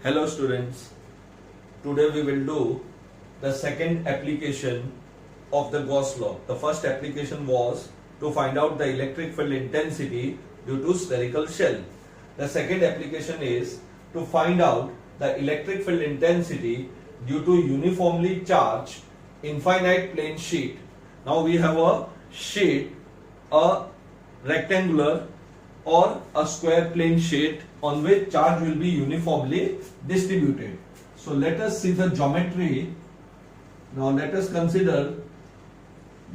Hello students, today we will do the second application of the Gauss law. The first application was to find out the electric field intensity due to spherical shell. The second application is to find out the electric field intensity due to uniformly charged infinite plane sheet. Now we have a sheet, a rectangular or a square plane sheet on which charge will be uniformly distributed. So let us see the geometry. Now let us consider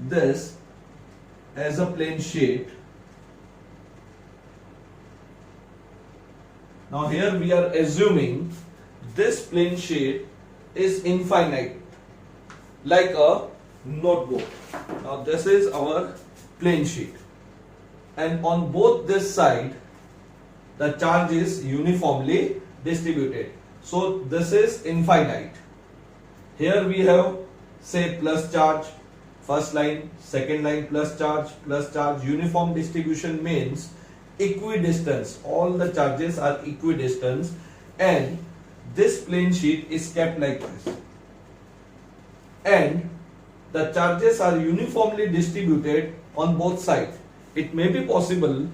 this as a plane sheet. Now here we are assuming this plane sheet is infinite, like a notebook. Now this is our plane sheet, and on both this side the charge is uniformly distributed. So this is infinite. Here we have, say, plus charge, first line, second line, plus charge. Uniform distribution means equidistance. All the charges are equidistant, and this plane sheet is kept like this, and the charges are uniformly distributed on both sides. It may be possible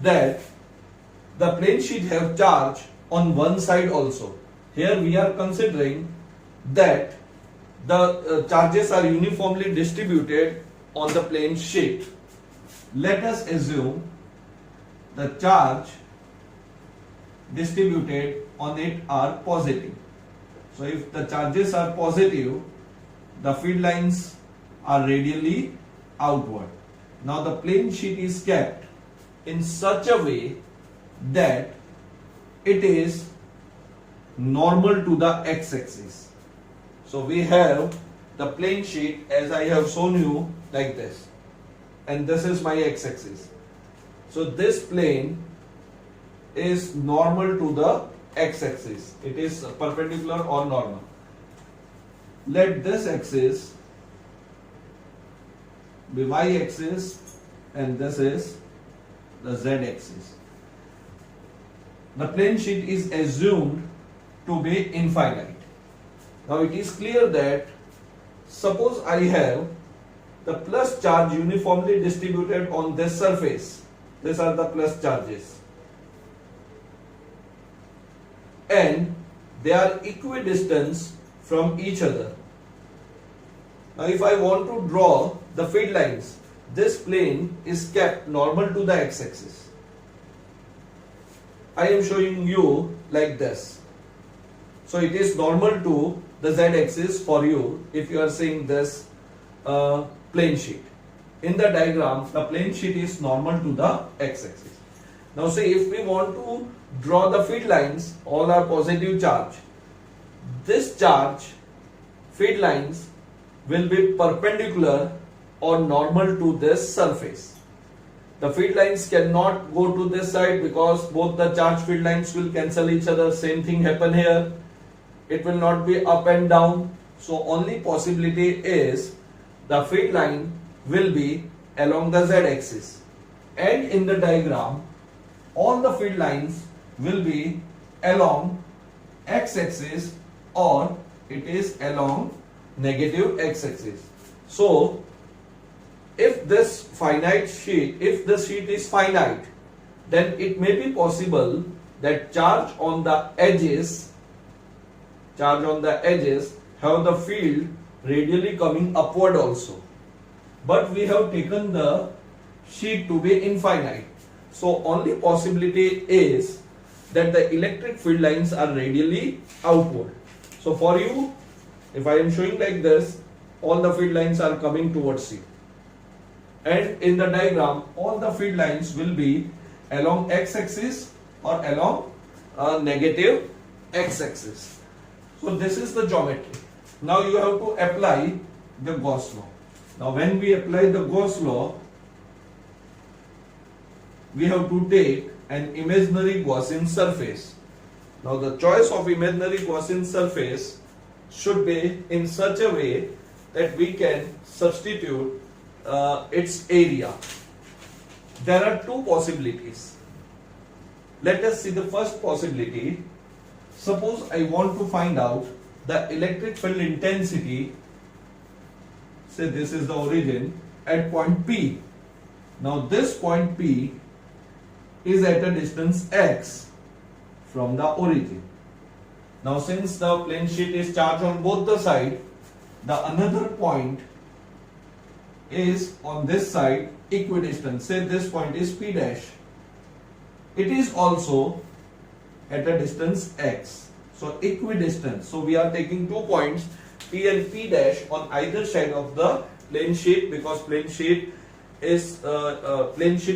that the plane sheet have charge on one side also. Here we are considering that the charges are uniformly distributed on the plane sheet. Let us assume the charge distributed on it are positive. So if the charges are positive, the field lines are radially outward. Now the plane sheet is kept in such a way that it is normal to the x-axis. So we have the plane sheet as I have shown you like this, and this is my x-axis. So this plane is normal to the x-axis. It is perpendicular or normal. Let this axis be y-axis and this is the z-axis. The plane sheet is assumed to be infinite. Now it is clear that suppose I have the plus charge uniformly distributed on this surface. These are the plus charges, and they are equidistant from each other. Now if I want to draw the field lines, this plane is kept normal to the x-axis. I am showing you like this. So it is normal to the z-axis for you if you are seeing this plane sheet. In the diagram, the plane sheet is normal to the x-axis. Now say if we want to draw the field lines, all are positive charge. This charge field lines will be perpendicular or normal to this surface. The field lines cannot go to this side because both the charge field lines will cancel each other. Same thing happen here. It will not be up and down. So only possibility is the field line will be along the z-axis. And in the diagram, all the field lines will be along x-axis or it is along negative x-axis. So if this sheet is finite, then it may be possible that charge on the edges have the field radially coming upward also. But we have taken the sheet to be infinite. So only possibility is that the electric field lines are radially outward. So for you, if I am showing like this, all the field lines are coming towards you. And in the diagram, all the field lines will be along x-axis or along negative x-axis. So this is the geometry. Now you have to apply the Gauss law. Now when we apply the Gauss law, we have to take an imaginary Gaussian surface. Now the choice of imaginary Gaussian surface should be in such a way that we can substitute its area. There are two possibilities. Let us see the first possibility. suppose I want to find out the electric field intensity, say this is the origin at point P. Now this point P is at a distance x from the origin. Now since the plane sheet is charged on both the sides, the another point is on this side equidistant. Say this point is P dash. It is also at a distance x. So equidistant. So we are taking 2 points P and P dash on either side of the plane sheet, because plane sheet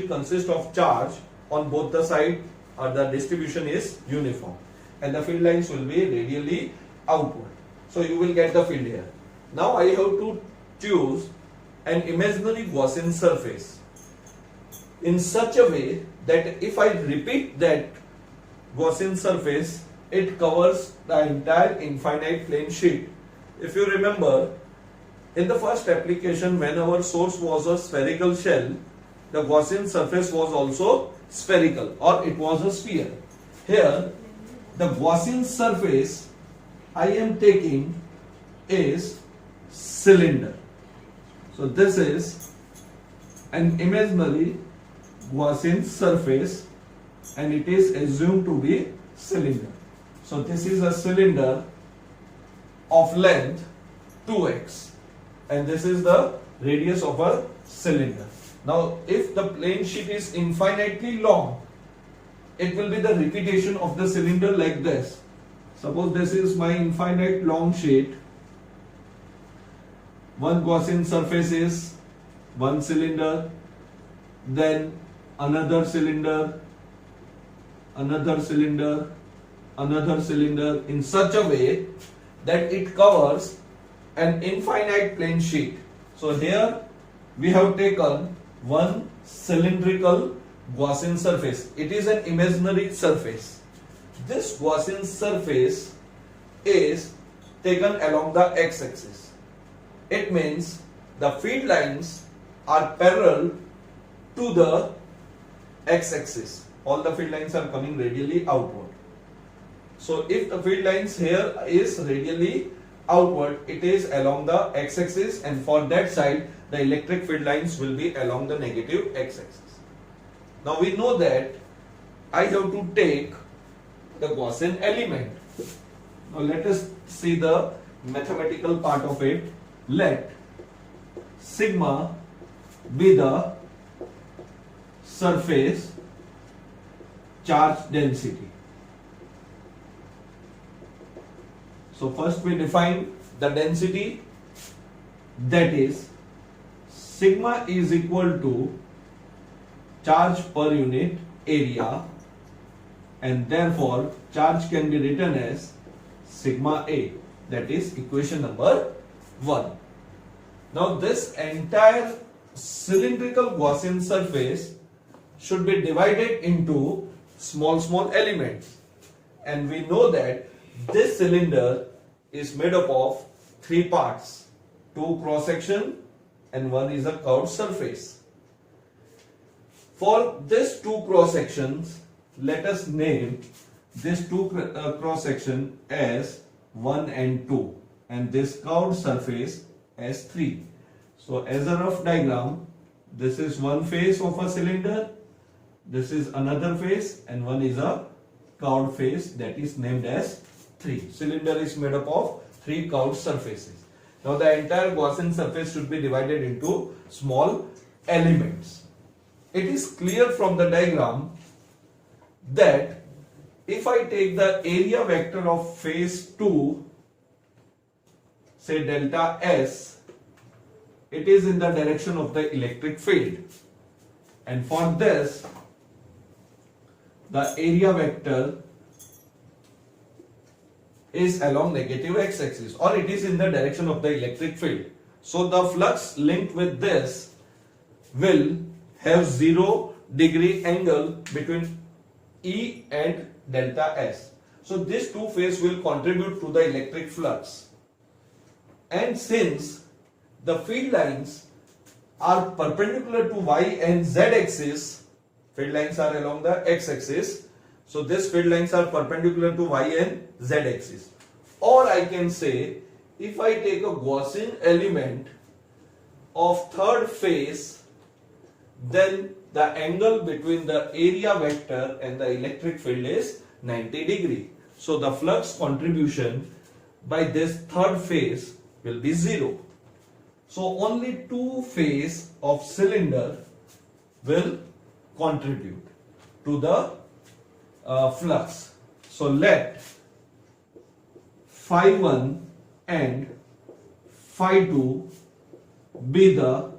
consists of charge on both the side, or the distribution is uniform, and the field lines will be radially outward. So you will get the field here. Now I have to choose an imaginary Gaussian surface in such a way that if I repeat that Gaussian surface, it covers the entire infinite plane sheet. If you remember, in the first application, when our source was a spherical shell, the Gaussian surface was also spherical, or it was a sphere. Here, the Gaussian surface I am taking is cylinder. So this is an imaginary Gaussian surface, and it is assumed to be cylinder. So this is a cylinder of length 2x, and this is the radius of a cylinder. Now if the plane sheet is infinitely long, it will be the repetition of the cylinder like this. Suppose this is my infinite long sheet. One Gaussian surface is one cylinder, then another cylinder, another cylinder, another cylinder, in such a way that it covers an infinite plane sheet. So here we have taken one cylindrical Gaussian surface. It is an imaginary surface. This Gaussian surface is taken along the x-axis. It means the field lines are parallel to the x-axis. All the field lines are coming radially outward. So if the field lines here is radially outward, it is along the x-axis, and for that side the electric field lines will be along the negative x-axis. Now we know that I have to take the Gaussian element. Now let us see the mathematical part of it. Let sigma be the surface charge density. So first we define the density, that is sigma is equal to charge per unit area, and therefore charge can be written as sigma A. That is equation number 1. Now this entire cylindrical Gaussian surface should be divided into small elements, and we know that this cylinder is made up of 3 parts, 2 cross section and 1 is a curved surface. For this 2 cross sections, let us name this 2 cross section as 1 and 2, and this curved surface as 3. So as a rough diagram, this is one face of a cylinder, this is another face, and one is a curved face, that is named as 3. Cylinder is made up of 3 curved surfaces. Now the entire Gaussian surface should be divided into small elements. It is clear from the diagram that if I take the area vector of phase 2, say delta S, it is in the direction of the electric field, and for this the area vector is along negative x-axis, or it is in the direction of the electric field. So the flux linked with this will have 0 degree angle between E and delta S. So these two phases will contribute to the electric flux. And since the field lines are perpendicular to Y and Z axis, field lines are along the x axis, so these field lines are perpendicular to Y and z-axis. Or I can say, if I take a Gaussian element of third phase, then the angle between the area vector and the electric field is 90 degree. So the flux contribution by this third phase will be 0. So only two phase of cylinder will contribute to the flux. So let phi 1 and phi 2 be the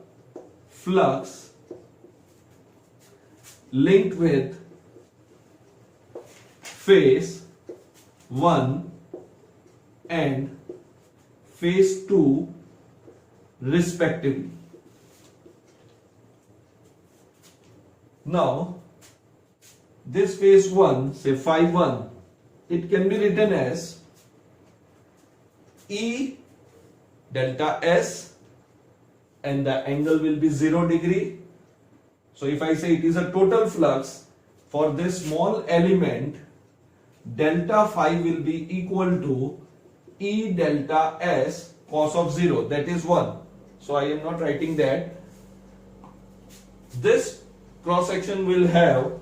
flux linked with phase 1 and phase 2 respectively. Now this phase 1, say phi 1, it can be written as E delta S, and the angle will be 0 degree. So if I say it is a total flux for this small element, delta phi will be equal to E delta S cos of 0, that is 1. So I am not writing that. This cross section will have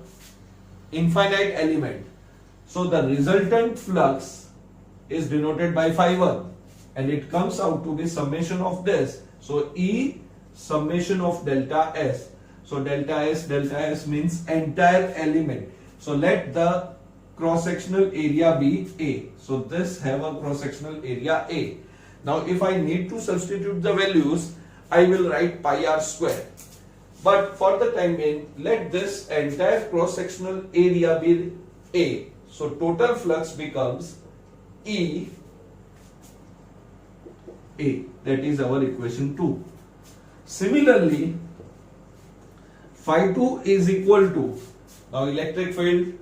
infinite element. So the resultant flux is denoted by phi 1 and it comes out to be summation of this. So E summation of delta S. So delta S means entire element. So let the cross sectional area be A. So this have a cross sectional area A. Now if I need to substitute the values, I will write pi r square. But for the time being, let this entire cross sectional area be A. So total flux becomes E A. That is our equation 2. Similarly, phi 2 is equal to, now electric field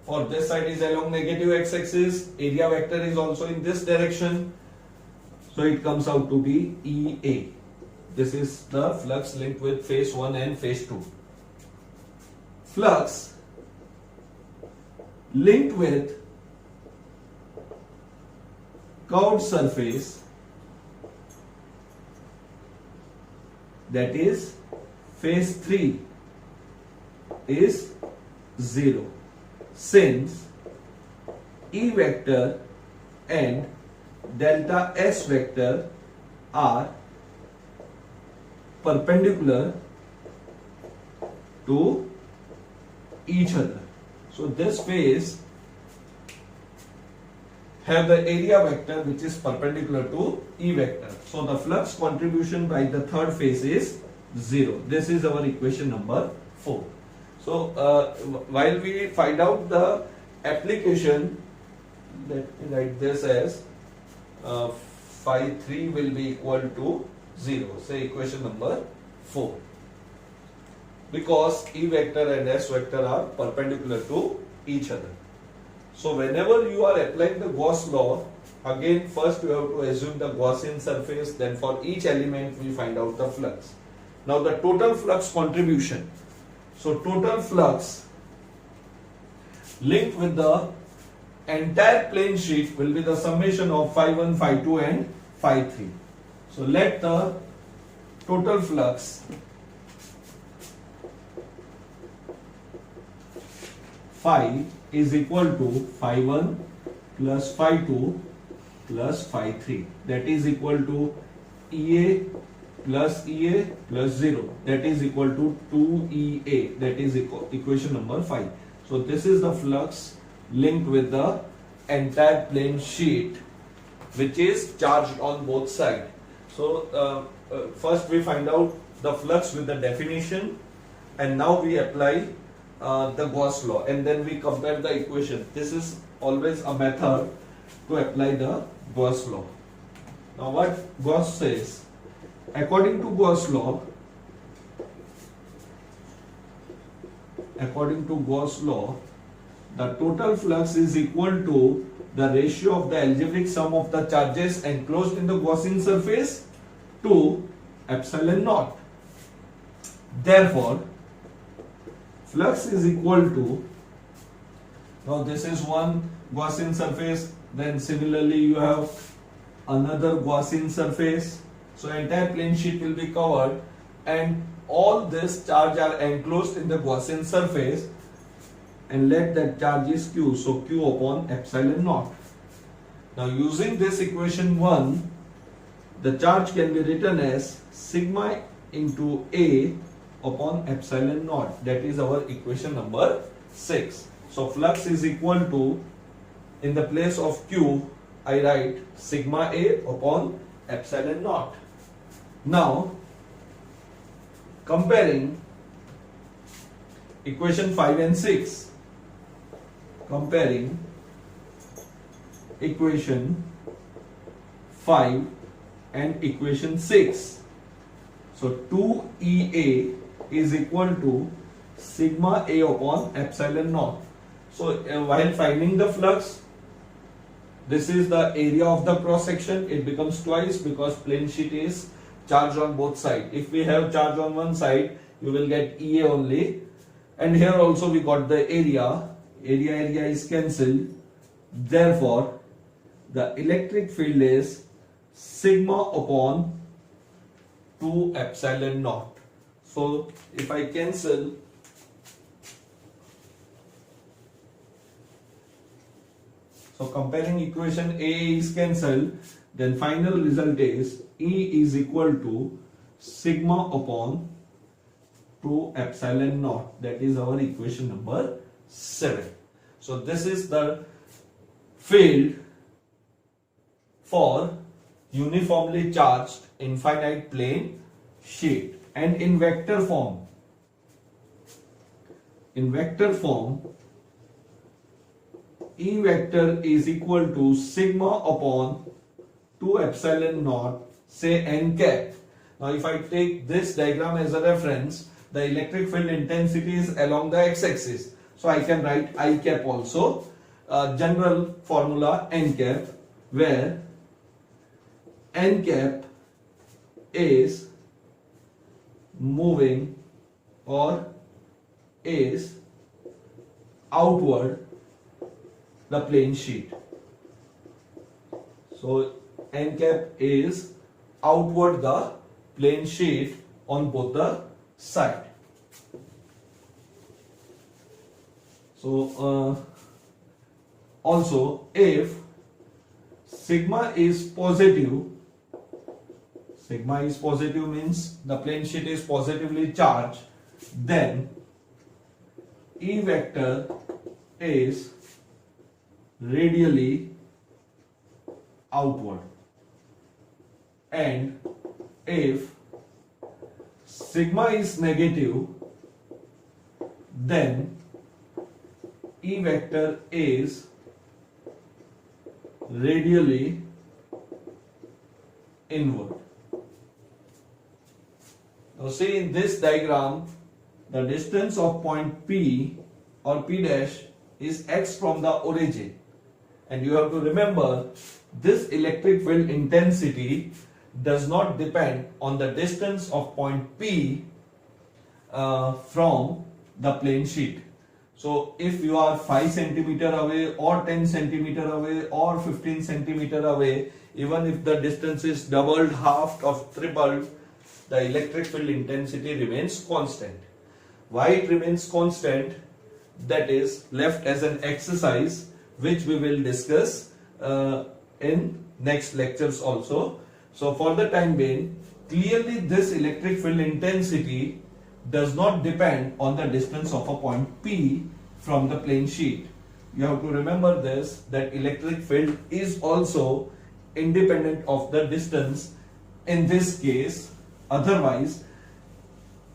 for this side is along negative x-axis, area vector is also in this direction, so it comes out to be EA. This is the flux linked with phase 1 and phase 2. Flux linked with curved surface, that is phase 3, is 0, since E vector and delta S vector are perpendicular to each other. So this phase have the area vector which is perpendicular to E vector. So the flux contribution by the third phase is 0. This is our equation number 4. So while we find out the application, let me write this as phi 3 will be equal to 0. Say equation number 4. Because E vector and S vector are perpendicular to each other. So whenever you are applying the Gauss law, again first you have to assume the Gaussian surface, then for each element we find out the flux. Now the total flux contribution. So total flux linked with the entire plane sheet will be the summation of phi 1, phi 2 and phi 3. So let the total flux phi is equal to phi 1 plus phi 2 plus phi 3. That is equal to EA plus 0. That is equal to 2EA. That is equation number 5. So this is the flux linked with the entire plane sheet which is charged on both sides. So first we find out the flux with the definition, and now we apply the Gauss law, and then we compare the equation. This is always a method to apply the Gauss law. Now what Gauss says, according to Gauss law, the total flux is equal to the ratio of the algebraic sum of the charges enclosed in the Gaussian surface to epsilon naught. Therefore, flux is equal to, now this is one Gaussian surface, Then similarly you have another Gaussian surface. So entire plane sheet will be covered and all this charge are enclosed in the Gaussian surface, and let that charge is Q. So Q upon epsilon naught. Now using this equation 1, the charge can be written as sigma into A upon epsilon naught. That is our equation number 6. So flux is equal to, in the place of Q, I write sigma A upon epsilon naught. Now comparing equation 5 and 6, comparing equation 5 and equation 6. So 2EA is equal to sigma A upon epsilon naught. So while finding the flux, this is the area of the cross section. It becomes twice because plane sheet is charged on both sides. If we have charge on one side, you will get EA only. And here also we got the area. Area is cancelled. Therefore, the electric field is sigma upon 2 epsilon naught. So if I cancel, so comparing equation A is cancelled, then final result is E is equal to sigma upon 2 epsilon naught. That is our equation number 7. So this is the field for uniformly charged infinite plane sheet. And in vector form, E vector is equal to sigma upon 2 epsilon naught, say n cap. Now if I take this diagram as a reference, the electric field intensity is along the x-axis. So I can write I cap also. General formula n cap, where n cap is moving or is outward the plane sheet. So n cap is outward the plane sheet on both the side. So also if sigma is positive means the plane sheet is positively charged, then E vector is radially outward, and if sigma is negative, then E vector is radially inward. Now see in this diagram, the distance of point P or P dash is x from the origin, and you have to remember this electric field intensity does not depend on the distance of point P from the plane sheet. So if you are 5 centimeter away or 10 centimeter away or 15 centimeter away, even if the distance is doubled, halved or tripled, the electric field intensity remains constant. Why it remains constant? That is left as an exercise which we will discuss in next lectures also. So for the time being, clearly this electric field intensity does not depend on the distance of a point P from the plane sheet. You have to remember this, that electric field is also independent of the distance in this case. Otherwise,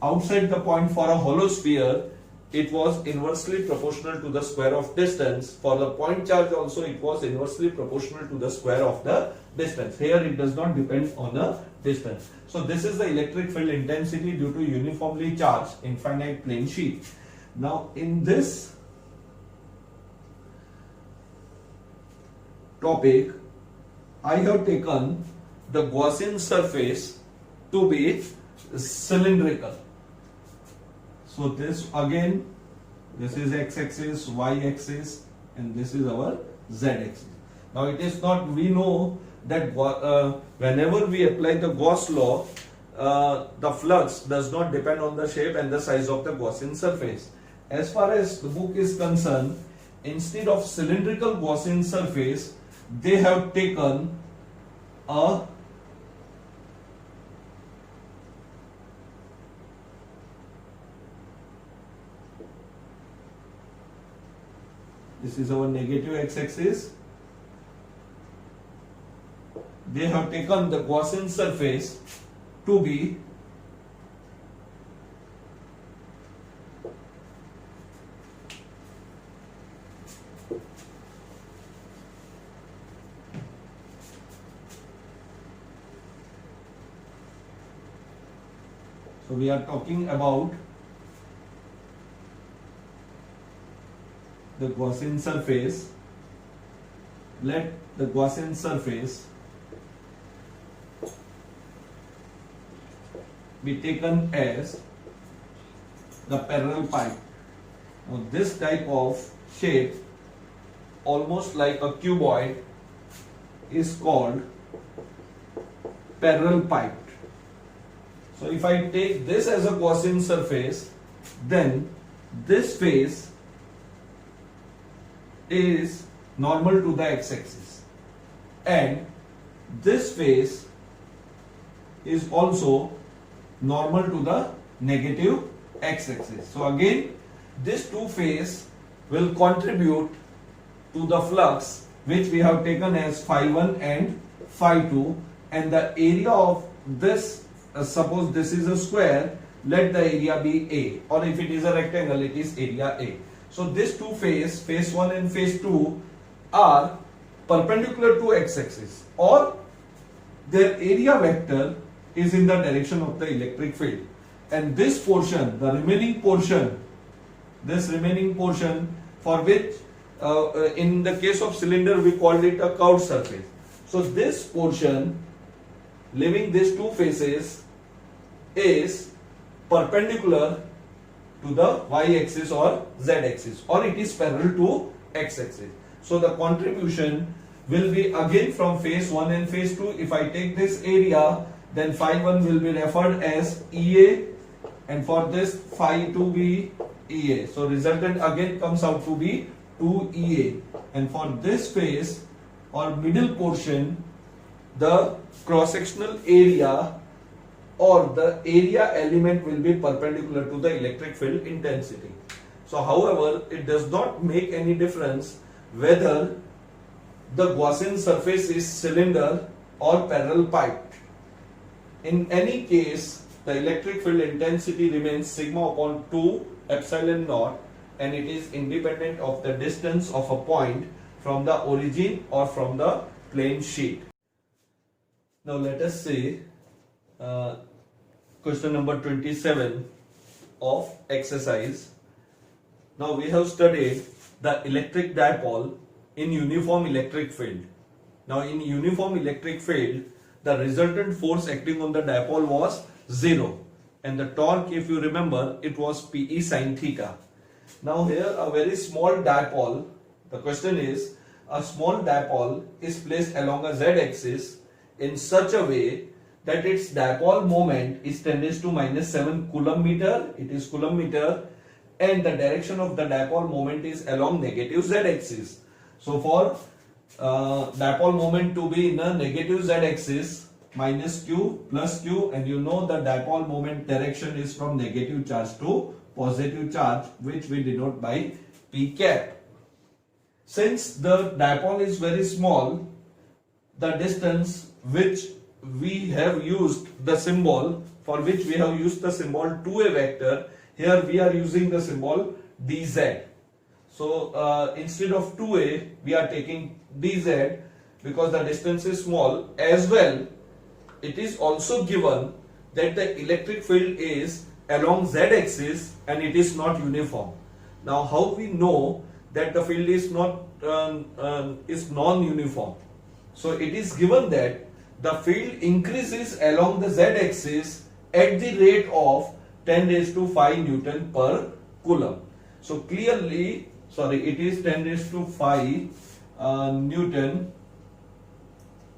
outside the point for a hollow sphere, it was inversely proportional to the square of distance. For the point charge also, it was inversely proportional to the square of the distance. Here it does not depend on the distance. So this is the electric field intensity due to uniformly charged infinite plane sheet. Now in this topic, I have taken the Gaussian surface to be cylindrical. So this again, this is x-axis, y-axis, and this is our z-axis. Now it is not, we know that whenever we apply the Gauss law, the flux does not depend on the shape and the size of the Gaussian surface. As far as the book is concerned, instead of cylindrical Gaussian surface, they have taken a this is our negative x-axis. They have taken the Gaussian surface to be so we are talking about the Gaussian surface. Let the Gaussian surface be taken as the parallel pipe. Now this type of shape, almost like a cuboid, is called parallel pipe. So if I take this as a Gaussian surface, then this face is normal to the x-axis and this face is also normal to the negative x-axis. So again, this two face will contribute to the flux which we have taken as phi 1 and phi 2, and the area of this, suppose this is a square, let the area be A, or if it is a rectangle, it is area A. So this two face 1 and face 2 are perpendicular to x-axis, or their area vector is in the direction of the electric field, and this portion, the remaining portion, this remaining portion for which in the case of cylinder we called it a curved surface. So this portion leaving these two faces is perpendicular to the y-axis or z-axis, or it is parallel to x-axis. So the contribution will be again from phase 1 and phase 2. If I take this area, then phi 1 will be referred as EA, and for this phi 2 be EA. So resultant again comes out to be 2EA, and for this phase or middle portion, the cross-sectional area or the area element will be perpendicular to the electric field intensity. So however, it does not make any difference whether the Gaussian surface is cylinder or parallel pipe. In any case, the electric field intensity remains sigma upon 2 epsilon naught, and it is independent of the distance of a point from the origin or from the plane sheet. Now let us see question number 27 of exercise. Now we have studied the electric dipole in uniform electric field. Now in uniform electric field, the resultant force acting on the dipole was 0, and the torque, if you remember, it was Pe sin theta. Now here a very small dipole, the question is, a small dipole is placed along a z-axis in such a way that its dipole moment is 10⁻⁻⁷ coulomb meter, it is coulomb meter, and the direction of the dipole moment is along negative z-axis. So for dipole moment to be in a negative z-axis, minus q plus q, and you know the dipole moment direction is from negative charge to positive charge, which we denote by p cap. Since the dipole is very small, the distance which we have used the symbol, for which we have used the symbol 2a vector, here we are using the symbol dz. So instead of 2a, we are taking dz because the distance is small. As well, it is also given that the electric field is along z-axis and it is not uniform. Now how we know that the field is not is non-uniform? So it is given that the field increases along the z-axis at the rate of 10⁵ Newton per coulomb. So clearly, sorry, it is 10⁵ Newton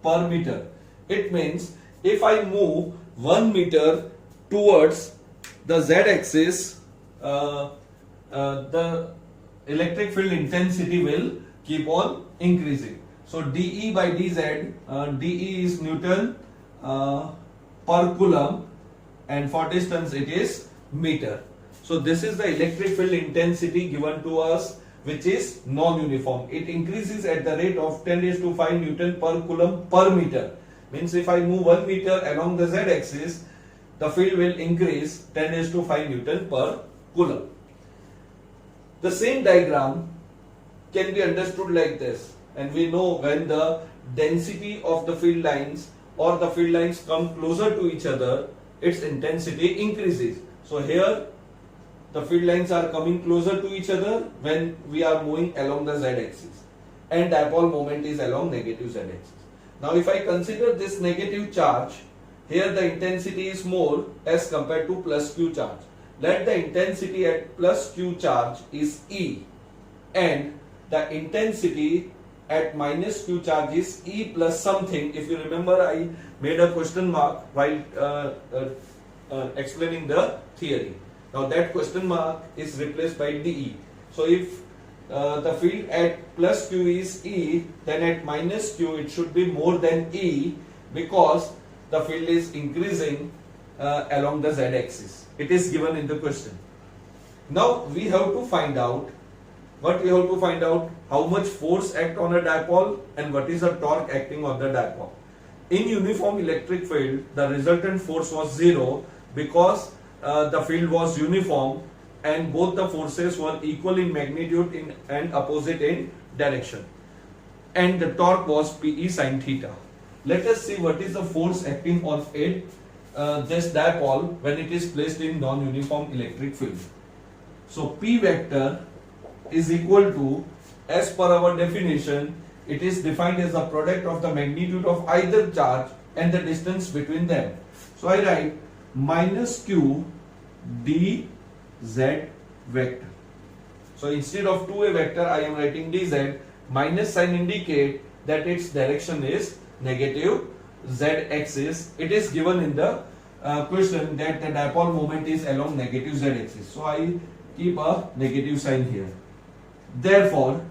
per meter. It means if I move 1 meter towards the z-axis, the electric field intensity will keep on increasing. So dE by dz, dE is Newton per coulomb, and for distance it is meter. So this is the electric field intensity given to us, which is non-uniform. It increases at the rate of 10 raised to 5 Newton per coulomb per meter. Means if I move 1 meter along the z-axis, the field will increase 10 raised to 5 Newton per coulomb. The same diagram can be understood like this, and we know when the density of the field lines or the field lines come closer to each other, its intensity increases. So here the field lines are coming closer to each other when we are moving along the z-axis, and dipole moment is along negative z-axis. Now if I consider this negative charge, here the intensity is more as compared to plus q charge. Let the intensity at plus q charge is E, and the intensity at minus q charge is E plus something. If you remember, I made a question mark while explaining the theory. Now that question mark is replaced by dE. So if the field at plus q is E, then at minus q it should be more than E, because the field is increasing along the z-axis. It is given in the question. Now we have to find out what we have to find out: how much force act on a dipole and what is the torque acting on the dipole. In uniform electric field, the resultant force was zero because the field was uniform and both the forces were equal in magnitude and opposite in direction, and the torque was Pe sin theta. Let us see what is the force acting on it, this dipole, when it is placed in non-uniform electric field. So P vector is equal to, as per our definition, it is defined as the product of the magnitude of either charge and the distance between them. So I write minus q dz vector. So instead of 2a vector, I am writing dz. Minus sign indicate that its direction is negative z-axis. It is given in the question that the dipole moment is along negative z-axis. So I keep a negative sign here. Therefore,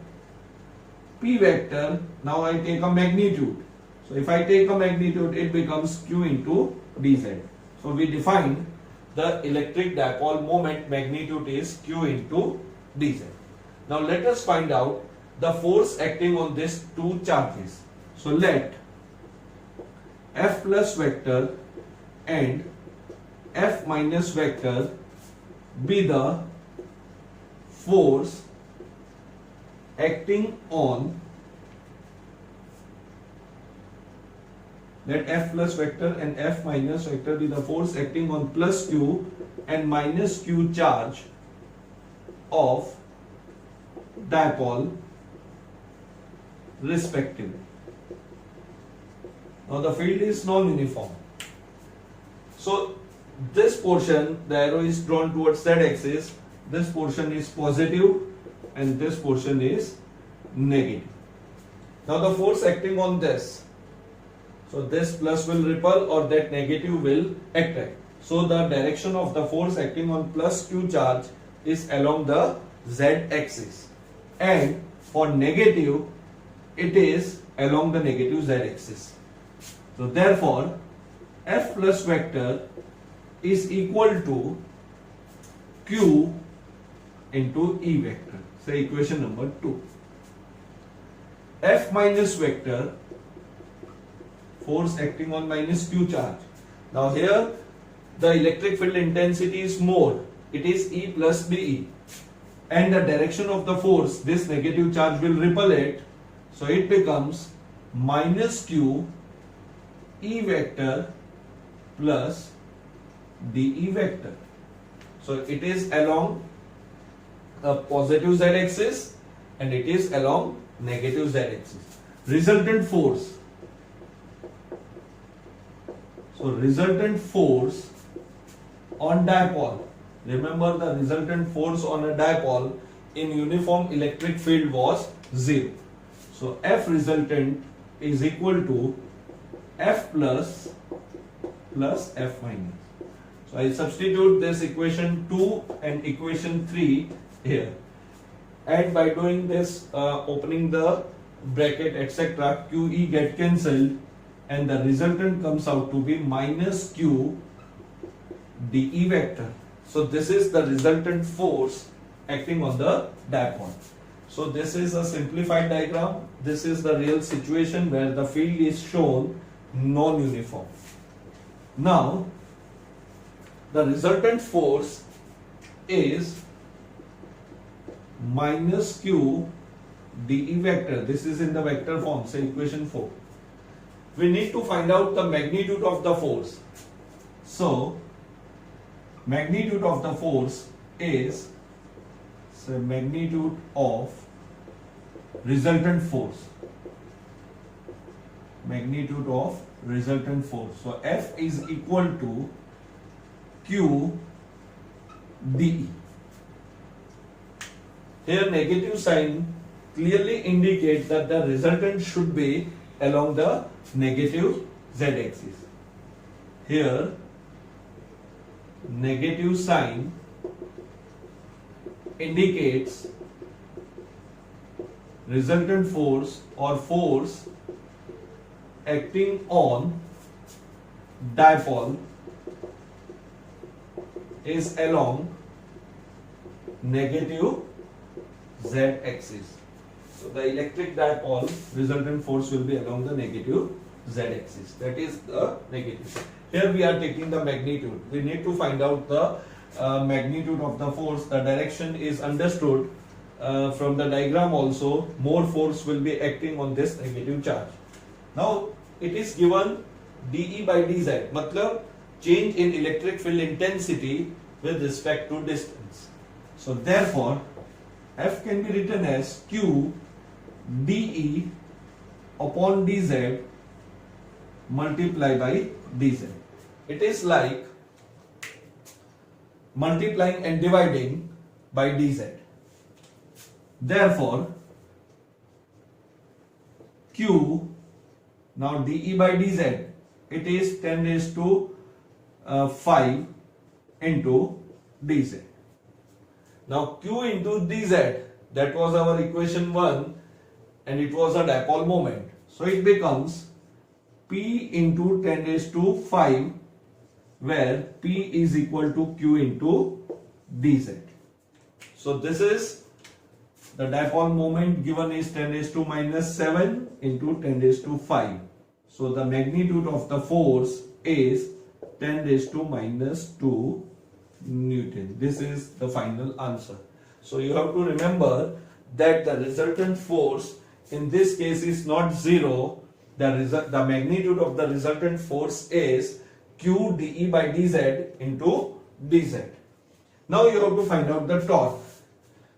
P vector, now I take a magnitude. So if I take a magnitude, it becomes q into dz. So we define the electric dipole moment magnitude is q into dz. Now let us find out the force acting on these two charges. So let F plus vector and F minus vector be the force acting on, let F plus vector and F minus vector be the force acting on plus q and minus q charge of dipole respectively. Now the field is non-uniform. So this portion, the arrow is drawn towards z-axis, this portion is positive and this portion is negative. Now the force acting on this, so this plus will repel or that negative will attract. So the direction of the force acting on plus q charge is along the z-axis, and for negative it is along the negative z-axis. So therefore F plus vector is equal to q into E vector. Say equation number 2. F minus vector, force acting on minus q charge. Now here the electric field intensity is more, it is E plus dE, and the direction of the force, this negative charge will repel it, so it becomes minus q E vector plus dE vector. So it is along a positive z-axis and it is along negative z-axis. Resultant force, so resultant force on dipole, remember the resultant force on a dipole in uniform electric field was 0. So F resultant is equal to F plus F minus. So I substitute this equation 2 and equation 3 here, and by doing this, opening the bracket etc., QE get cancelled, and the resultant comes out to be minus Q dE vector. So this is the resultant force acting on the dipole. So this is a simplified diagram. This is the real situation where the field is shown non-uniform. Now the resultant force is minus Q dE vector. This is in the vector form, say equation 4. We need to find out the magnitude of the force. So magnitude of the force is magnitude of resultant force. Magnitude of resultant force. So F is equal to Q dE. Here negative sign clearly indicates that the resultant should be along the negative z-axis. Here negative sign indicates resultant force or force acting on dipole is along negative z-axis. So the electric dipole resultant force will be along the negative z-axis. That is the negative. Here we are taking the magnitude. We need to find out the magnitude of the force. The direction is understood from the diagram also. More force will be acting on this negative charge. Now it is given dE by dz, matlab change in electric field intensity with respect to distance. So therefore F can be written as Q dE upon dz multiply by dz. It is like multiplying and dividing by dz. Therefore Q, now dE by dz, it is 10 raised to 5 into dz. Now Q into dz, that was our equation 1, and it was a dipole moment. So it becomes P into 10 raised to 5, where P is equal to Q into dz. So this is the dipole moment given is 10 raised to minus 7 into 10 raised to 5. So the magnitude of the force is 10 raised to minus 2 Newton. This is the final answer. So you have to remember that the resultant force in this case is not 0. The magnitude of the resultant force is Q dE by dz into dz. Now you have to find out the torque.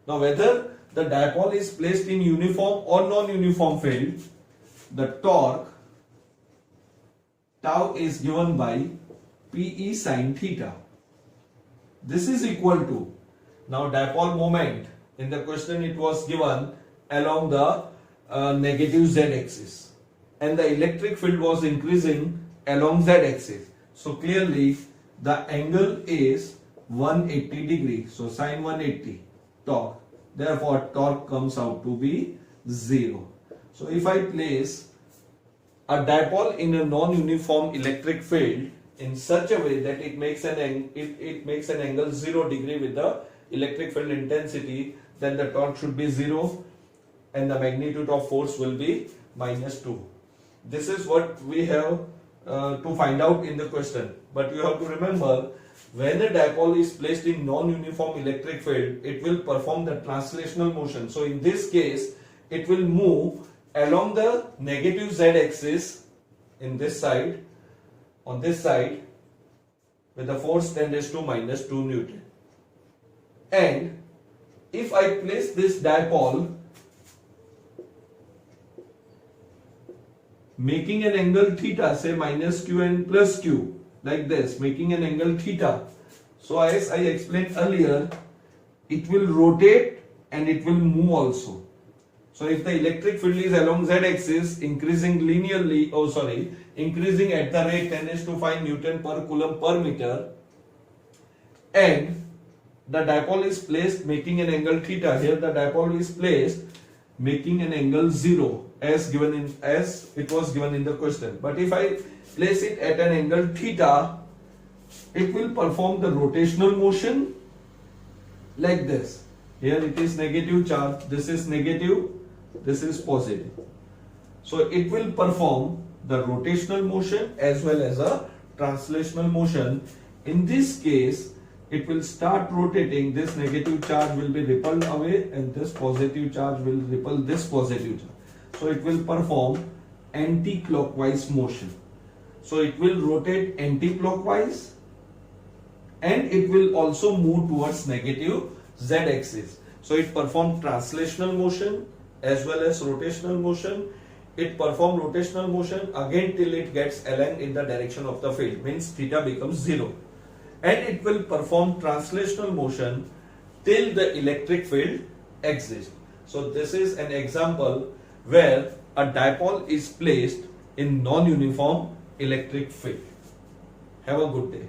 Now whether the dipole is placed in uniform or non-uniform field, the torque tau is given by PE sin theta. This is equal to, now dipole moment in the question it was given along the negative z-axis, and the electric field was increasing along z-axis. So clearly the angle is 180 degree. So sin 180 torque. Therefore torque comes out to be 0. So if I place a dipole in a non-uniform electric field in such a way that it makes an angle 0 degree with the electric field intensity, then the torque should be 0 and the magnitude of force will be minus 2. This is what we have to find out in the question. But you have to remember, when a dipole is placed in non-uniform electric field, it will perform the translational motion. So in this case, it will move along the negative z-axis in this side, on this side, with the force 10 raised to minus 2 Newton. And if I place this dipole making an angle theta, say minus q and plus q, like this, making an angle theta. So as I explained earlier, it will rotate and it will move also. So if the electric field is along z-axis increasing linearly, increasing at the rate 10⁵ Newton per coulomb per meter, and the dipole is placed making an angle theta. Here the dipole is placed making an angle 0 as it was given in the question. But if I place it at an angle theta, it will perform the rotational motion like this. Here it is negative charge, this is negative, this is positive. So it will perform the rotational motion as well as a translational motion. In this case, it will start rotating, this negative charge will be repelled away and this positive charge will repel this positive charge. So it will perform anti-clockwise motion. So it will rotate anti-clockwise and it will also move towards negative z-axis. So it performs translational motion as well as rotational motion. It performs rotational motion again till it gets aligned in the direction of the field, means theta becomes 0. And it will perform translational motion till the electric field exists. So this is an example where a dipole is placed in non-uniform electric field. Have a good day.